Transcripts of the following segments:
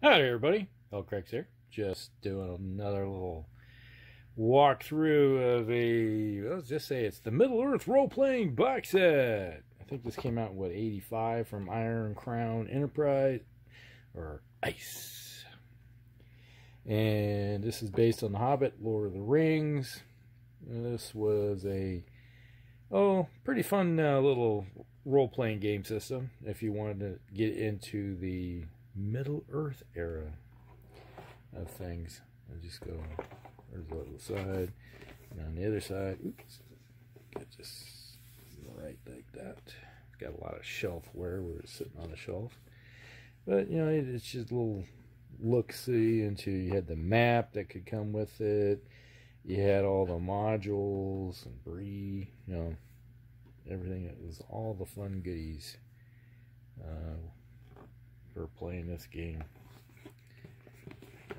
Hi there, everybody. Hellcracks here. Just doing another little walkthrough of let's just say it's the Middle-earth role-playing box set. I think this came out in, what, 85 from Iron Crown Enterprise, or ICE. And this is based on The Hobbit, Lord of the Rings. And this was a, pretty fun little role-playing game system if you wanted to get into the Middle-earth era of things. I'll just go, there's the other side, and on the other side, oops, get just right like that. It's got a lot of shelfware where it's sitting on a shelf, but you know, it's just a little look-see into. You had the map that could come with it, you had all the modules and brie, you know, everything. It was all the fun goodies for playing this game.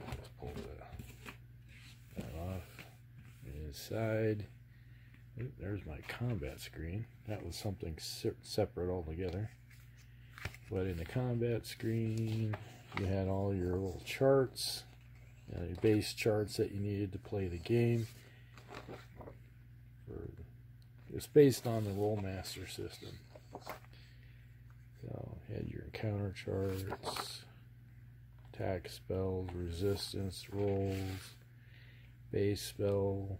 Let's pull that off. Inside, there's my combat screen. That was something separate altogether. But in the combat screen, you had all your little charts, your base charts that you needed to play the game. It's based on the Rollmaster system. So, you had your encounter charts, attack spells, resistance rolls, base spell,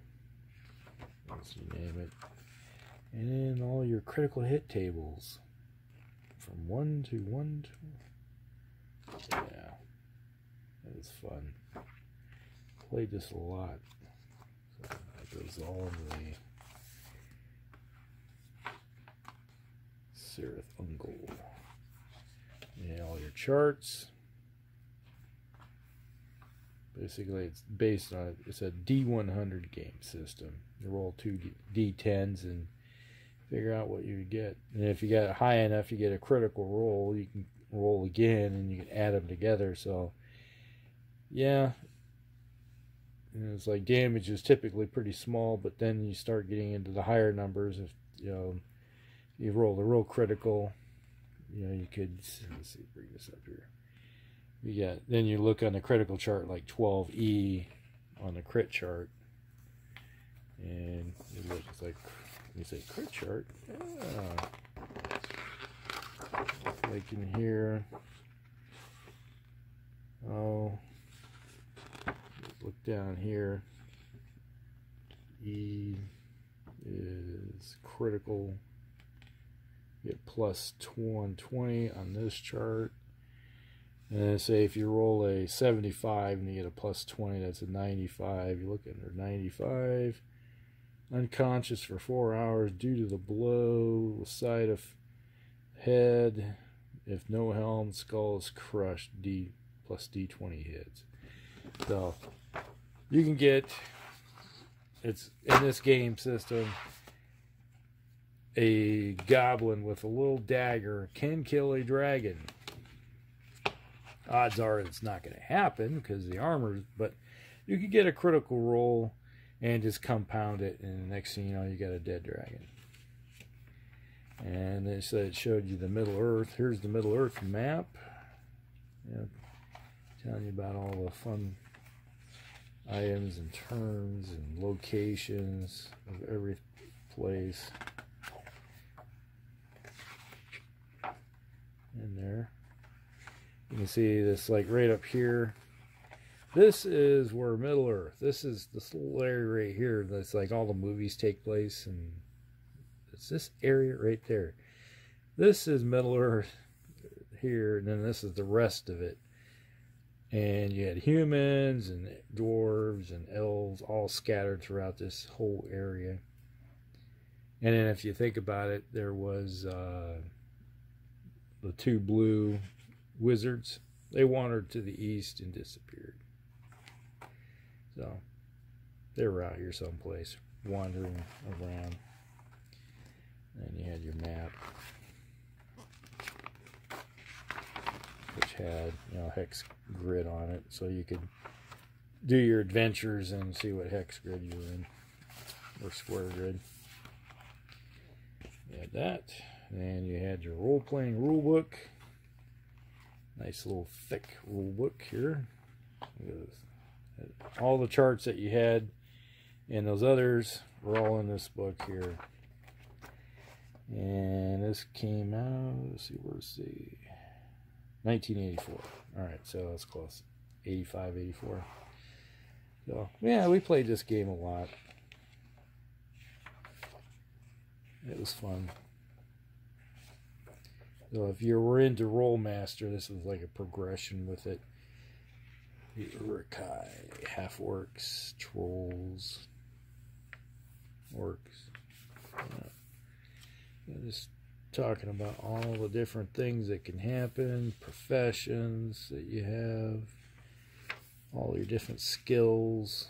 you name it. And then all your critical hit tables. From 1 to 1 to... Yeah. That was fun. Played this a lot. So that goes all into the Seraph Uncle. Yeah, all your charts. Basically, it's based on, it's a D100 game system. You roll 2 D10s and figure out what you get. And if you get it high enough, you get a critical roll. You can roll again and you can add them together. So, yeah. And it's like damage is typically pretty small, but then you start getting into the higher numbers. If you roll the real critical, you could, let's see, bring this up here. Then you look on the critical chart like 12E on the crit chart, and you look, it's like, you say crit chart, yeah. Like in here, look down here, E is critical. You get plus 120 on this chart. And then say if you roll a 75 and you get a plus 20, that's a 95. You look under 95. Unconscious for 4 hours due to the blow, side of head. If no helm, skull is crushed. D plus D20 hits. So you can get, it's in this game system, a goblin with a little dagger can kill a dragon. Odds are it's not going to happen because the armor, but you could get a critical roll and just compound it, and the next thing you know, you got a dead dragon. And they said it showed you the Middle-earth. Here's the Middle-earth map. Telling you about all the fun items and terms and locations of every place in there. You can see this, like right up here. This is where Middle-earth. This is this little area right here. That's like all the movies take place, and it's this area right there. This is Middle-earth here, and then this is the rest of it. And you had humans and dwarves and elves all scattered throughout this whole area. And then if you think about it, there was the 2 blue wizards. They wandered to the east and disappeared. So they were out here someplace wandering around. And you had your map, which had, hex grid on it, so you could do your adventures and see what hex grid you were in, or square grid. You had that, and you had your role-playing rule book. Nice little thick rule book here. All the charts that you had and those others were all in this book here. And this came out, let's see, where's the 1984. All right, so that's close. 85, 84. So, yeah, we played this game a lot. It was fun. So if you were into Rollmaster, this was like a progression with it. The Urukai, half-orcs, trolls, orcs. Just talking about all the different things that can happen, professions that you have, all your different skills,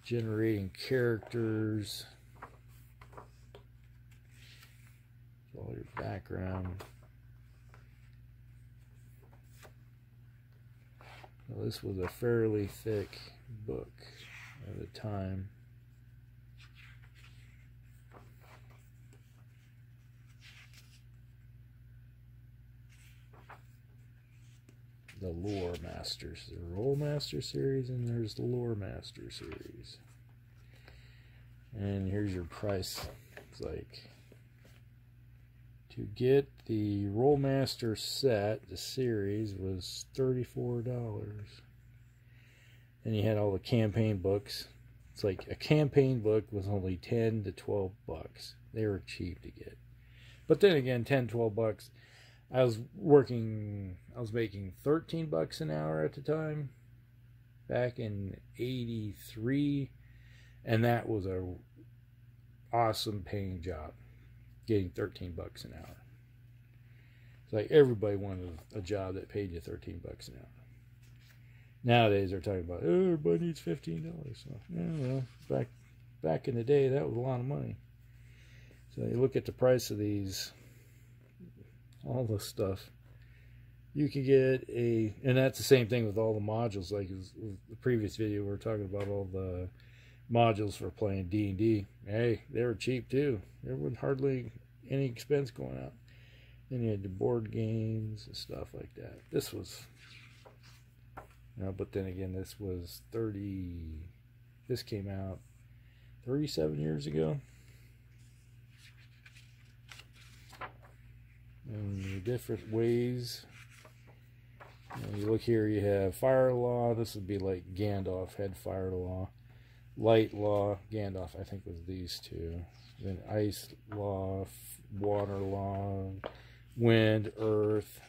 generating characters, all your background. Well, this was a fairly thick book at the time. The Lore Masters, the Roll Master series, and there's the Lore Master series. And here's your price. It's like, to get the Roll Master set, the series, was $34. And you had all the campaign books. It's like a campaign book was only 10 to 12 bucks. They were cheap to get. But then again, 10, 12 bucks. I was making 13 bucks an hour at the time, back in 83, and that was a awesome paying job, getting 13 bucks an hour. It's like everybody wanted a job that paid you 13 bucks an hour. Nowadays they're talking about, oh, everybody needs $15. So, yeah, well, back in the day, that was a lot of money. So you look at the price of these, all this stuff, you can get and that's the same thing with all the modules. Like the previous video, we were talking about all the modules for playing D&D. Hey, they were cheap too. There was hardly any expense going out. Then you had the board games and stuff like that. This was, but then again, this came out 37 years ago. And the different ways. You look here, you have Fire Law. This would be like Gandalf had Fire Law. Light Law, Gandalf I think was these two. Then Ice Law, Water Law, Wind, Earth.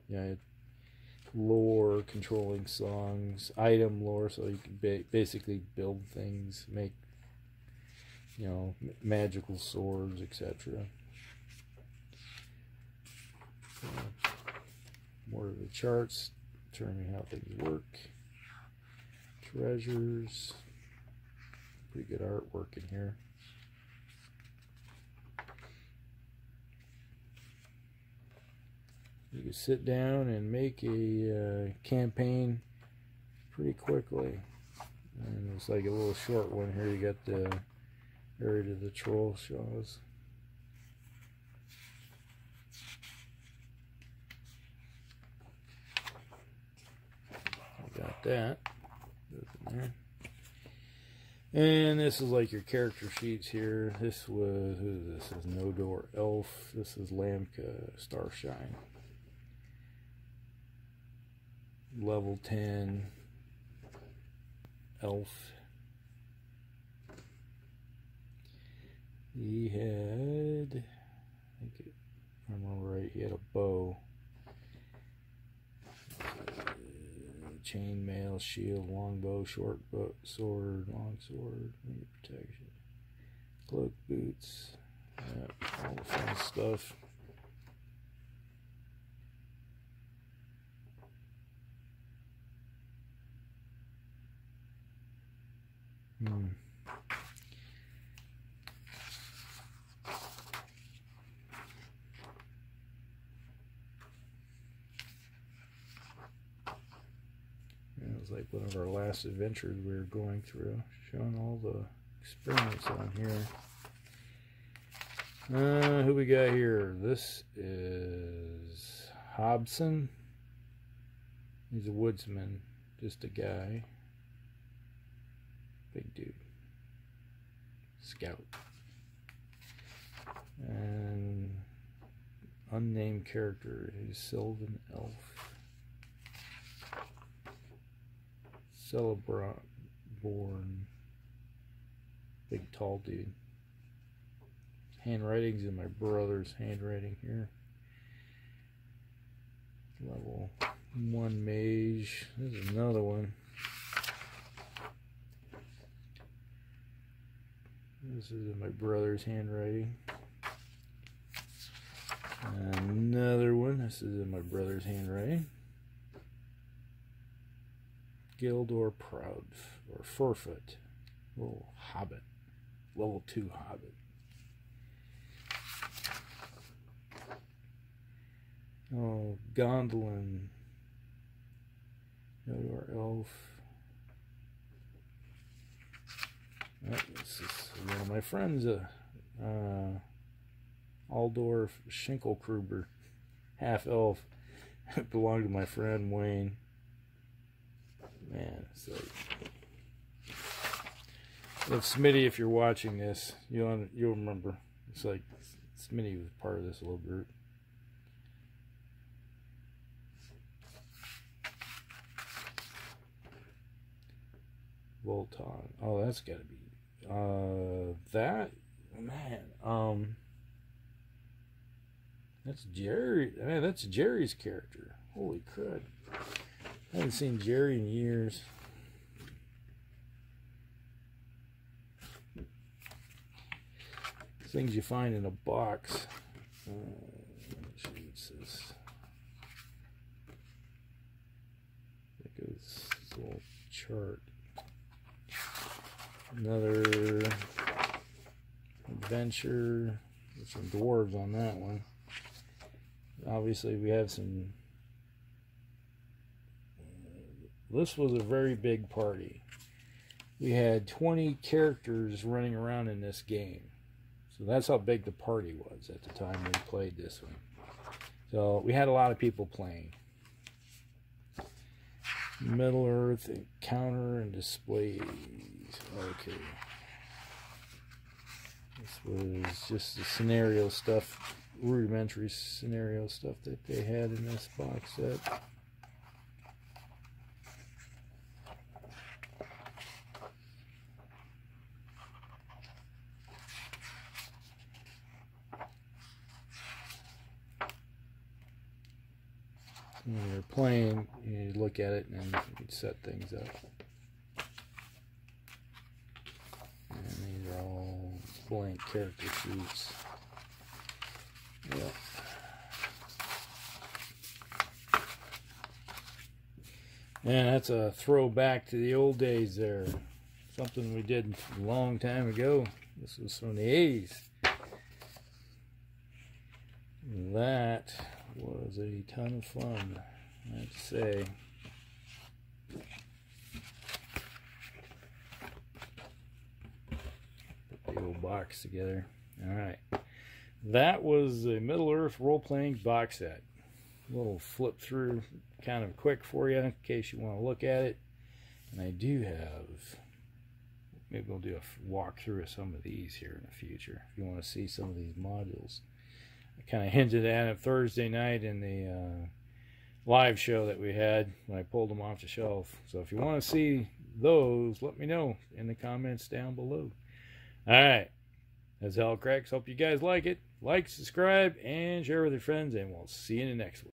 Yeah, lore, controlling songs, item lore, so you can basically build things, make, magical swords, etc. More of the charts, determining how things work. Treasures. Pretty good artwork in here. You can sit down and make a campaign pretty quickly. And it's like a little short one here. You got the area of the troll shows. Got that. Goes in there. And this is like your character sheets here. This was, who is this? This is Nodor Elf. This is Lamka Starshine. Level 10 Elf. He had, I think if I remember right, he had a bow. Chainmail, shield, longbow, short bow, sword, long sword, protection, cloak, boots, all the fun stuff. It was like one of our last adventures we were going through, showing all the experiments on here. Who we got here? This is Hobson. He's a woodsman, just a guy. Big dude. Scout. And unnamed character is Sylvan Elf. Celebrant born. Big tall dude. Handwriting's in my brother's handwriting here. Level 1 mage. This is another one. This is in my brother's handwriting. Another one. This is in my brother's handwriting. Guild or Proud or Forfeit. Little hobbit. Level 2 hobbit. Oh, Gondolin. LOTR elf. Oh, this is one of my friends, Aldorf Schinkelgruber, half elf. It belonged to my friend Wayne. Man, it's like, if Smitty, if you're watching this, you'll remember. It's like Smitty was part of this little group. Volton. Oh, that's got to be that, man. That's Jerry. Man, that's Jerry's character. Holy crud! I haven't seen Jerry in years. Things you find in a box. What's this? That goes this little chart. Another adventure with some dwarves on that one. Obviously, we have some. This was a very big party. We had 20 characters running around in this game. So that's how big the party was at the time we played this one. So we had a lot of people playing. Middle Earth encounter and displays. Okay. This was just the scenario stuff, rudimentary scenario stuff that they had in this box set. When you're playing, you look at it and you set things up. And these are all blank character sheets. Yep. And that's a throwback to the old days there. Something we did a long time ago. This was from the 80s. That was a ton of fun, I have to say. Put the old box together. Alright. That was the Middle Earth role-playing box set. A little flip through, kind of quick for you in case you want to look at it. And I do have, maybe we'll do a walkthrough of some of these here in the future if you want to see some of these modules. I kind of hinted at it Thursday night in the live show that we had when I pulled them off the shelf. So if you want to see those, let me know in the comments down below. Alright, that's Hell Cracks. Hope you guys like it. Like, subscribe, and share with your friends, and we'll see you in the next one.